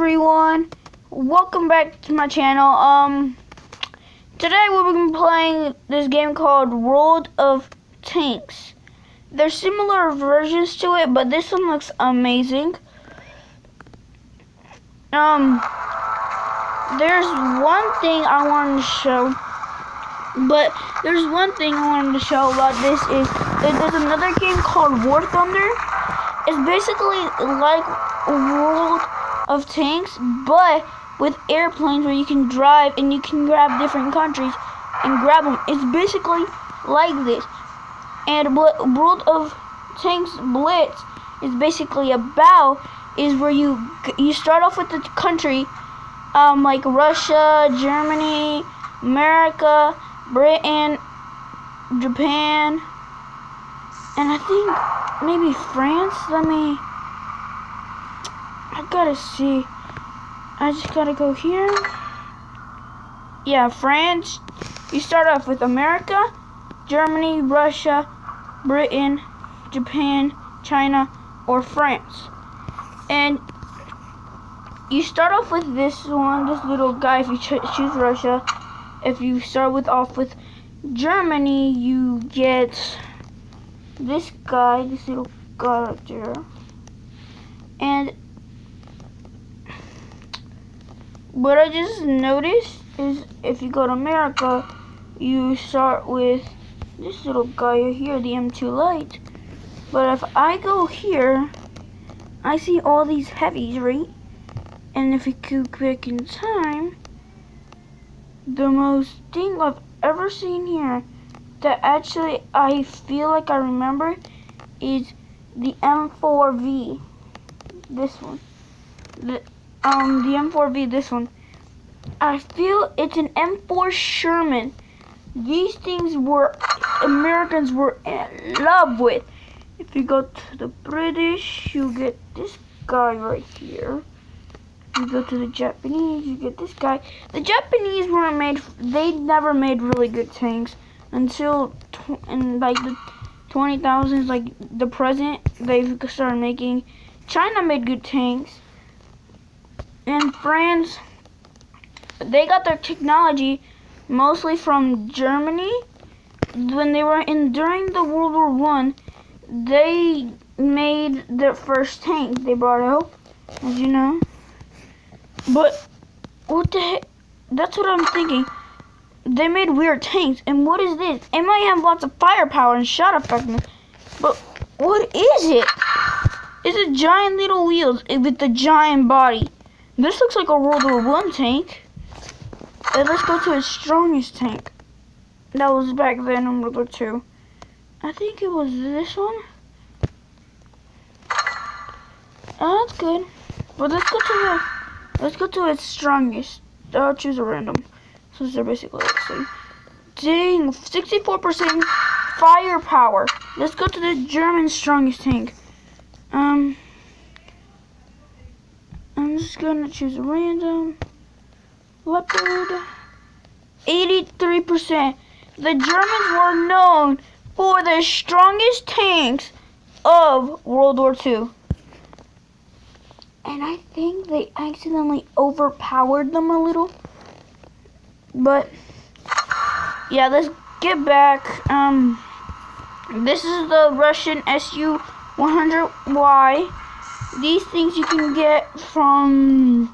everyone, welcome back to my channel. Today we're going to be playing this game called World of Tanks. There's similar versions to it, but this one looks amazing. There's one thing I wanted to show, about this is there's another game called War Thunder. It's basically like World of Tanks, but with airplanes where you can drive and you can grab different countries and grab them. It's basically like this. And what World of Tanks Blitz is basically about is where you start off with the country, like Russia, Germany, America, Britain, Japan, and I think maybe France. I gotta see. I just gotta go here. Yeah, France. You start off with America, Germany, Russia, Britain, Japan, China, or France. And you start off with this little guy if you choose Russia. If you start off with Germany, you get this guy, this little guy right there. And what I just noticed is if you go to America, you start with this little guy here, the M2 Light. But if I go here, I see all these heavies, right? And if we go back in time, the most thing I've ever seen here that actually I feel like I remember is the M4V. This one. The M4V, this one. I feel it's an M4 Sherman. These things Americans were in love with. If you go to the British, you get this guy right here. You go to the Japanese, you get this guy. The Japanese they never made really good tanks until in like the 20,000s, like the present, they started making. China made good tanks. And France, they got their technology mostly from Germany. When they were during the World War I, they made their first tank they brought out, as you know. But what the heck? That's what I'm thinking. They made weird tanks, and what is this? It might have lots of firepower and shot effectiveness, but what is it? It's a giant little wheels with the giant body. This looks like a World War I tank. And let's go to its strongest tank. That was back then in World War II. I think it was this one. Oh, that's good. But let's go to its strongest. I'll choose a random. So they're basically the same. Dang, 64% firepower. Let's go to the German strongest tank. I'm just gonna choose a random. Leopard. 83%. The Germans were known for the strongest tanks of World War II. And I think they accidentally overpowered them a little. But yeah, let's get back. This is the Russian Su-100Y. These things you can get from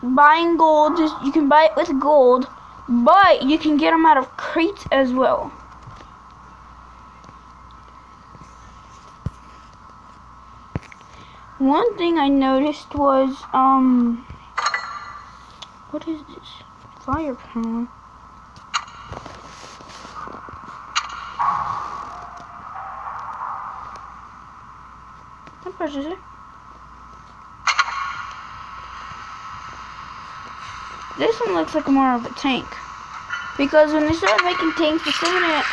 buying gold. You can buy it with gold, but you can get them out of crates as well. One thing I noticed was, what is this? Firepower. What part is it? This one looks like more of a tank. Because when they started making tanks, the 7-inch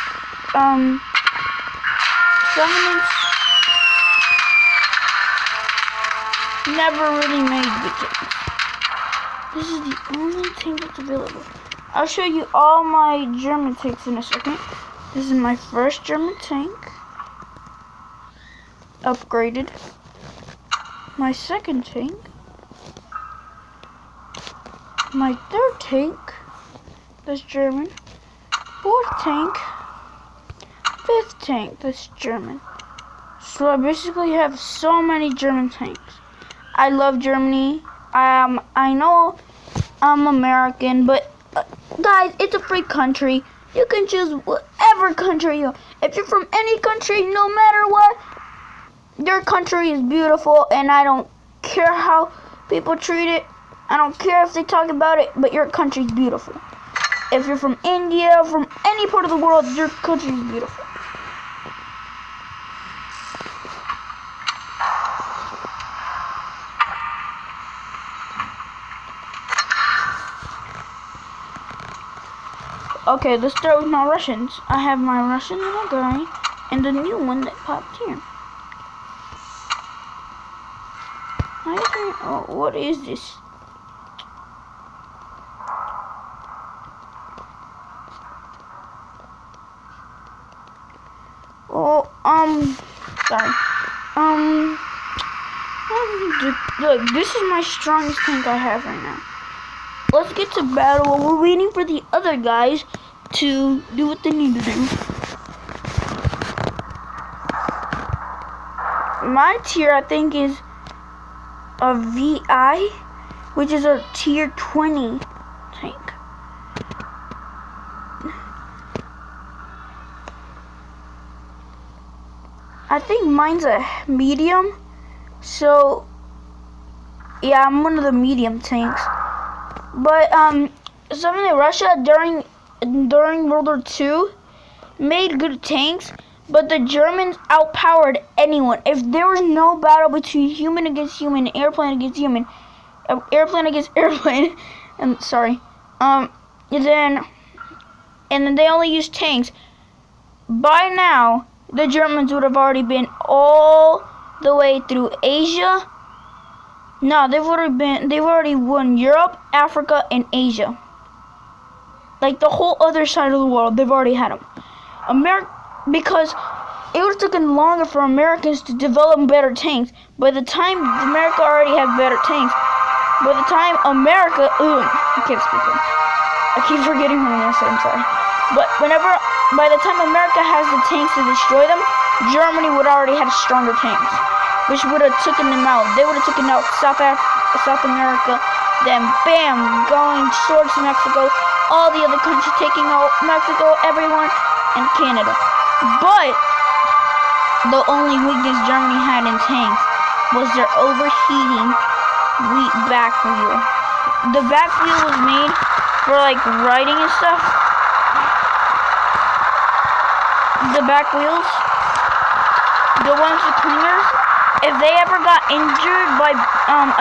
never really made good tanks. This is the only tank that's available. I'll show you all my German tanks in a second. This is my first German tank. Upgraded. My second tank. my third tank, that's German. Fourth tank, fifth tank, that's German. So I basically have so many German tanks. I love Germany. I know I'm American, but guys, it's a free country. You can choose whatever country you. If you're from any country, no matter what, your country is beautiful, and I don't care how people treat it. I don't care if they talk about it, but your country's beautiful. If you're from India, from any part of the world, your country is beautiful. Okay, let's start with my Russians. I have my Russian little guy and the new one that popped here. Oh, what is this? Oh, sorry. Look, this is my strongest tank I have right now. Let's get to battle while we're waiting for the other guys to do what they need to do. My tier, I think, is a VI, which is a tier 20 tank. I think mine's a medium, so yeah, I'm one of the medium tanks. But something in Russia during World War II made good tanks, but the Germans outpowered anyone. If there was no battle between human against human, airplane against human, airplane against airplane, and then they only used tanks. By now, the Germans would have already been all the way through Asia. No, they've already won Europe, Africa, and Asia. Like the whole other side of the world, they've already had them. Because it would have taken longer for Americans to develop better tanks. By the time America already had better tanks, by the time America, I can't speak them. I keep forgetting what I'm saying, I'm sorry. But by the time America has the tanks to destroy them, Germany would already have stronger tanks, which would have taken them out. They would have taken out South America, then bam, going towards Mexico, all the other countries taking out Mexico, everyone, and Canada. But the only weakness Germany had in tanks was their overheating back wheel. The back wheel was made for like riding and stuff. The back wheels, the ones with clingers, if they ever got injured by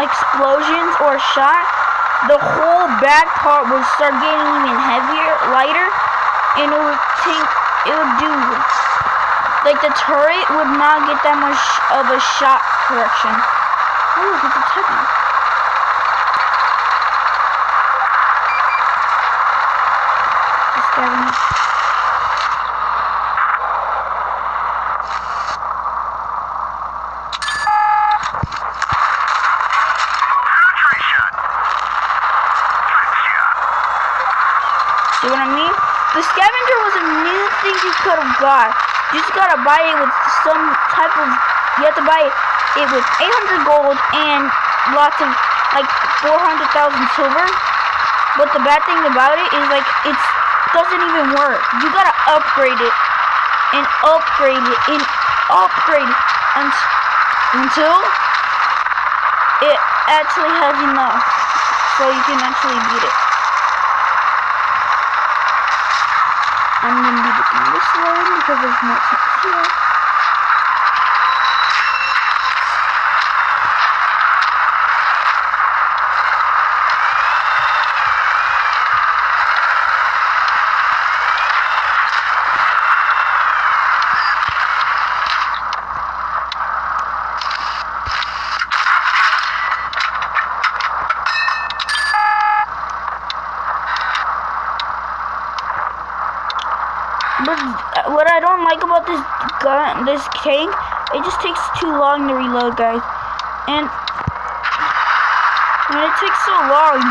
explosions or shot, the whole back part would start getting even heavier, lighter, and it would do, like the turret would not get that much of a shot correction. Oh look, it's a techno. Just grabbing it. See what I mean? The scavenger was a new thing you could have got. You just gotta buy it with some type of, you have to buy it with 800 gold and lots of, like 400,000 silver. But the bad thing about it is like, it doesn't even work. You gotta upgrade it and upgrade it and upgrade it until it actually has enough so you can actually beat it. I'm going to be doing this one because there's no tanks here. But what I don't like about this tank, it just takes too long to reload, guys. And when it takes so long,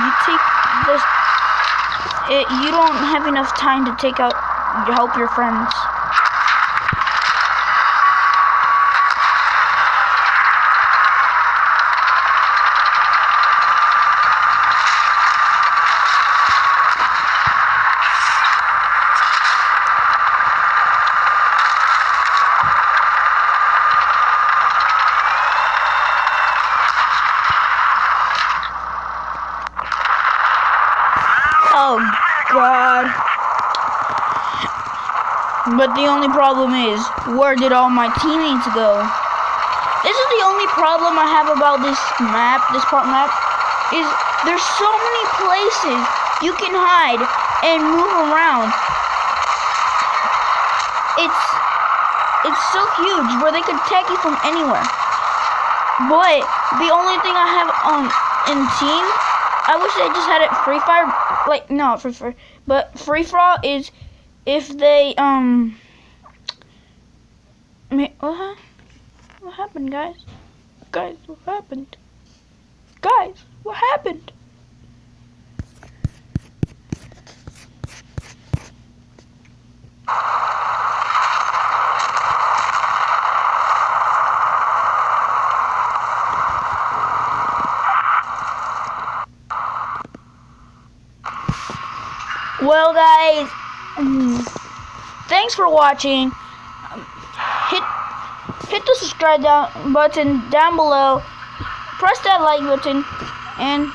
just you don't have enough time to help your friends. Oh God. But the only problem is, where did all my teammates go? This is the only problem I have about this map, this part map, is there's so many places you can hide and move around. It's so huge where they could attack you from anywhere. But the only thing I have in team, I wish they just had it free fire, like not free fire, but free for all is if they what happened, guys? Guys, what happened? Guys, what happened? Well, guys, thanks for watching. Hit the subscribe button down below. Press that like button, and